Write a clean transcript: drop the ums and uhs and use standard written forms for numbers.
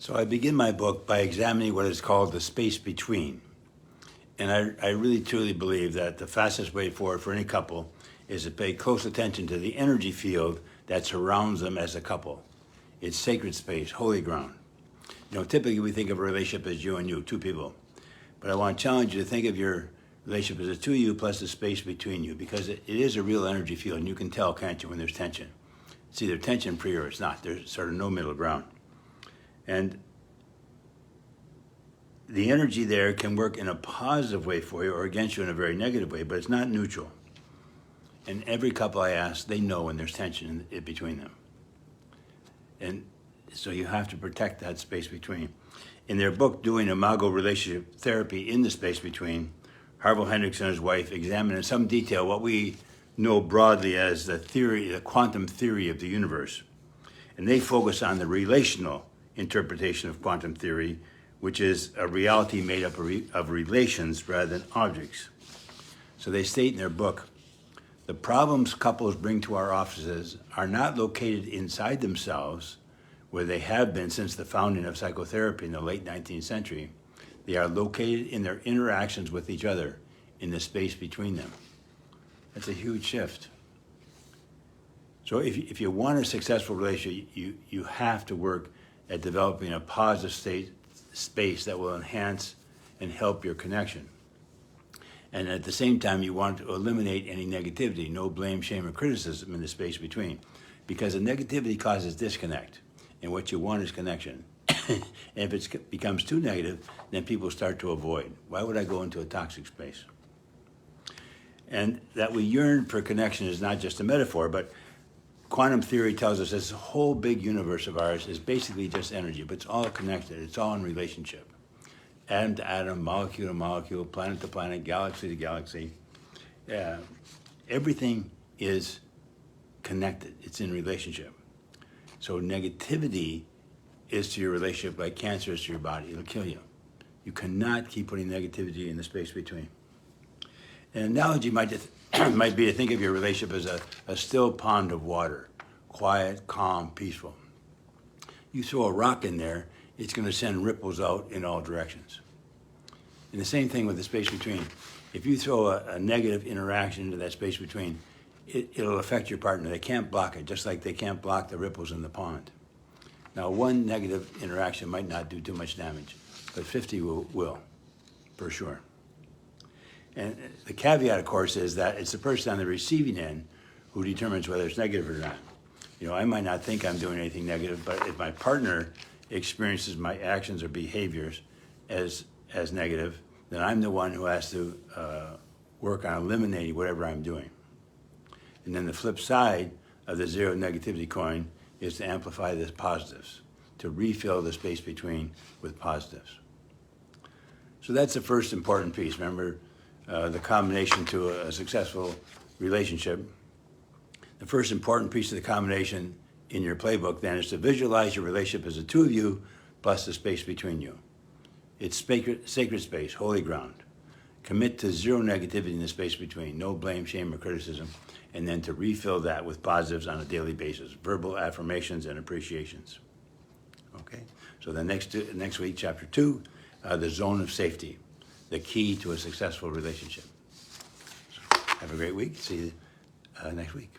So I begin my book by examining what is called the space between. And I really truly believe that the fastest way forward for any couple is to pay close attention to the energy field that surrounds them as a couple. It's sacred space, holy ground. You know, typically we think of a relationship as you and you, two people. But I want to challenge you to think of your relationship as a two of you plus the space between you, because it is a real energy field, and you can tell, can't you, when there's tension. It's either tension free or it's not. There's sort of no middle ground. And the energy there can work in a positive way for you or against you in a very negative way, but it's not neutral. And every couple I ask, they know when there's tension in between them. And so you have to protect that space between. In their book, Doing Imago Relationship Therapy in the Space Between, Harville Hendricks and his wife examine in some detail what we know broadly as the quantum theory of the universe. And they focus on the relational interpretation of quantum theory, which is a reality made up of relations rather than objects. So they state in their book, the problems couples bring to our offices are not located inside themselves, where they have been since the founding of psychotherapy in the late 19th century. They are located in their interactions with each other, in the space between them. That's a huge shift. So if you want a successful relationship, you have to work at developing a positive space that will enhance and help your connection. And at the same time, you want to eliminate any negativity, no blame, shame, or criticism in the space between, because the negativity causes disconnect, and what you want is connection. And if it becomes too negative, then people start to avoid. Why would I go into a toxic space? And that we yearn for connection is not just a metaphor, but quantum theory tells us this whole big universe of ours is basically just energy, but it's all connected, it's all in relationship. Atom to atom, molecule to molecule, planet to planet, galaxy to galaxy. Everything is connected, it's in relationship. So negativity is to your relationship like cancer is to your body, it'll kill you. You cannot keep putting negativity in the space between. An analogy might be to think of your relationship as a still pond of water, quiet, calm, peaceful. You throw a rock in there, it's going to send ripples out in all directions. And the same thing with the space between. If you throw a negative interaction into that space between, it'll affect your partner. They can't block it, just like they can't block the ripples in the pond. Now, one negative interaction might not do too much damage, but 50 will, for sure. And the caveat, of course, is that it's the person on the receiving end who determines whether it's negative or not. You know, I might not think I'm doing anything negative, but if my partner experiences my actions or behaviors as negative, then I'm the one who has to work on eliminating whatever I'm doing. And then the flip side of the zero negativity coin is to amplify the positives, to refill the space between with positives. So that's the first important piece. Remember, the combination to a successful relationship. The first important piece of the combination in your playbook then is to visualize your relationship as the two of you plus the space between you. It's sacred space, holy ground. Commit to zero negativity in the space between, no blame, shame, or criticism, and then to refill that with positives on a daily basis, verbal affirmations and appreciations. Okay, so the next week, chapter 2, the zone of safety, the key to a successful relationship. So have a great week. See you next week.